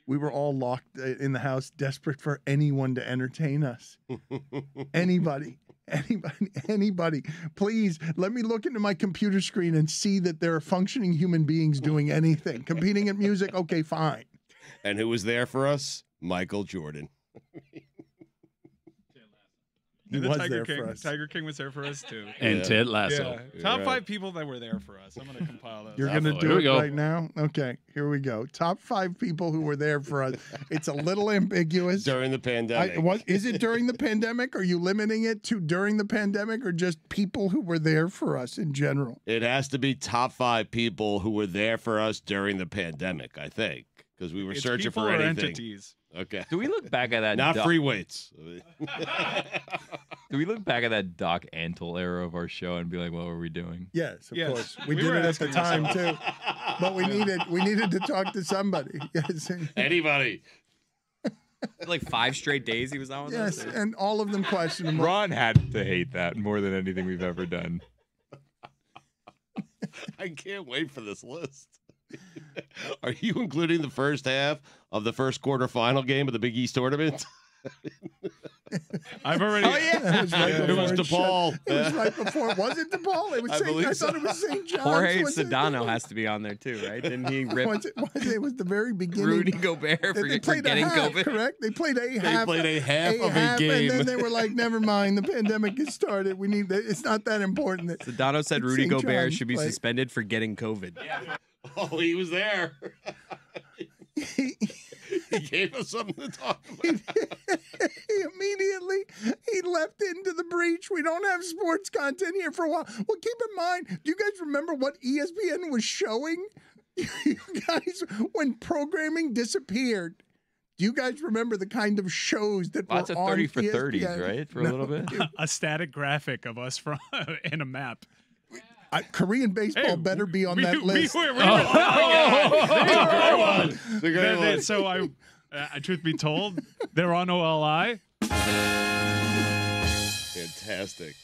We were all locked in the house, desperate for anyone to entertain us. Anybody. Please let me look into my computer screen and see that there are functioning human beings doing anything. Competing at music, okay, fine. And who was there for us? Michael Jordan. He was there for us. Tiger King was there for us too. And Ted Lasso. Yeah. Top 5 people that were there for us. I'm going to compile those. You're going to do it right now? Okay, here we go. Top 5 people who were there for us. It's a little ambiguous. During the pandemic. Is it during the pandemic? Are you limiting it to during the pandemic or just people who were there for us in general? It has to be top 5 people who were there for us during the pandemic, I think, because we were searching for anything. Entities. Okay. Do we look back at that? Not free weights. Do we look back at that Doc Antle era of our show and be like, what were we doing? Yes, of course. We did it at the time too. But we needed to talk to somebody. Yes. Anybody. Like 5 straight days he was on with us? Yes, and all of them questionable. Ron had to hate that more than anything we've ever done. I can't wait for this list. Are you including the first half of the first quarterfinal game of the Big East tournament? I've already. Oh yeah, It was DePaul. It was right before. Was it DePaul? It was. I thought it was St. John's. Jorge Sedano has to be on there too, right? Didn't he rip? It was the very beginning. Rudy Gobert for getting COVID. Correct. They played a half. They played a half of a game, and then they were like, "Never mind. The pandemic has started. We need. It's not that important." Sedano said Rudy Gobert should be suspended for getting COVID. Yeah. Oh, he was there. He gave us something to talk about. He immediately left into the breach. We don't have sports content here for a while. Well, keep in mind, do you guys remember what ESPN was showing? You guys, when programming disappeared, do you guys remember the kind of shows that were on 30 for ESPN? 30s, right? For a little bit. A static graphic of us from and a map. Korean baseball better be on that list. So truth be told, they're on OLI. Fantastic.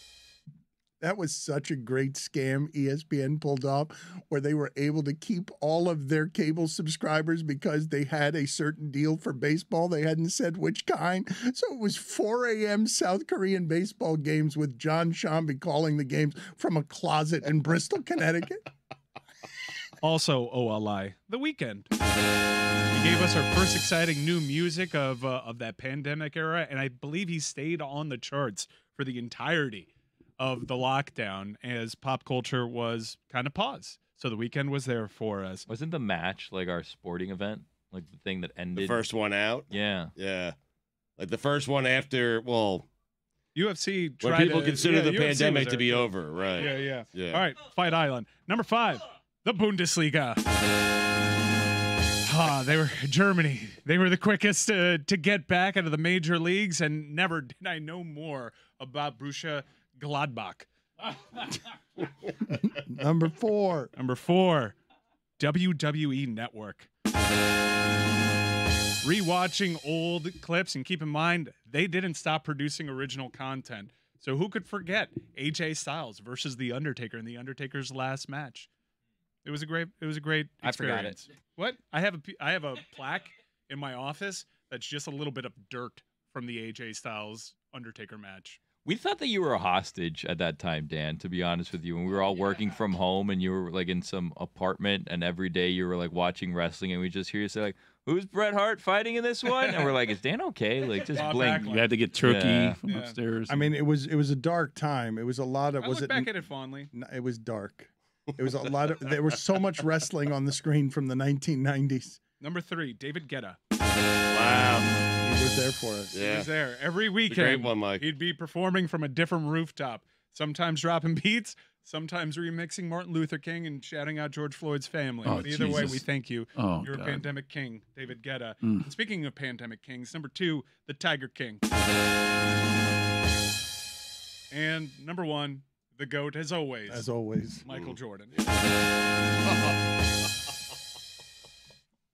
That was such a great scam ESPN pulled off, where they were able to keep all of their cable subscribers because they had a certain deal for baseball. They hadn't said which kind. So it was 4 a.m. South Korean baseball games with John Shambi calling the games from a closet in Bristol, Connecticut. Also OLI, The Weeknd. He gave us our first exciting new music of that pandemic era, and I believe he stayed on the charts for the entirety of the lockdown as pop culture was kind of paused. So The Weeknd was there for us. Wasn't the match like our sporting event? Like the thing that ended? The first one out? Yeah. Yeah. Like the first one after, well, UFC when people consider the pandemic to be over, right? Yeah. All right, Fight Island. Number 5, the Bundesliga. They were Germany. They were the quickest to get back out of the major leagues, and never did I know more about Borussia Gladbach. Number 4, WWE Network. Rewatching old clips, and keep in mind, they didn't stop producing original content. So who could forget AJ Styles versus The Undertaker in The Undertaker's last match? It was a great experience. I forgot it. What? I have a plaque in my office that's just a little bit of dirt from the AJ Styles Undertaker match. We thought that you were a hostage at that time, Dan, to be honest with you. When we were all working from home and you were like in some apartment and every day you were like watching wrestling and we just hear you say like, who's Bret Hart fighting in this one? And we're like, is Dan okay? Like just blink. You had to get turkey from upstairs. I mean, it was a dark time. It was a lot of. I look back at it fondly. No, it was dark. It was a lot of. There was so much wrestling on the screen from the 1990s. Number 3, David Guetta. Wow. He was there for us. Yeah. He was there every weekend. Great one, Mike. He'd be performing from a different rooftop. Sometimes dropping beats, sometimes remixing Martin Luther King and shouting out George Floyd's family. Oh, but either way, we thank you. Oh, You're God. a pandemic king, David Guetta. And speaking of pandemic kings, number 2, the Tiger King. And number 1, the GOAT, as always. As always. Michael Jordan.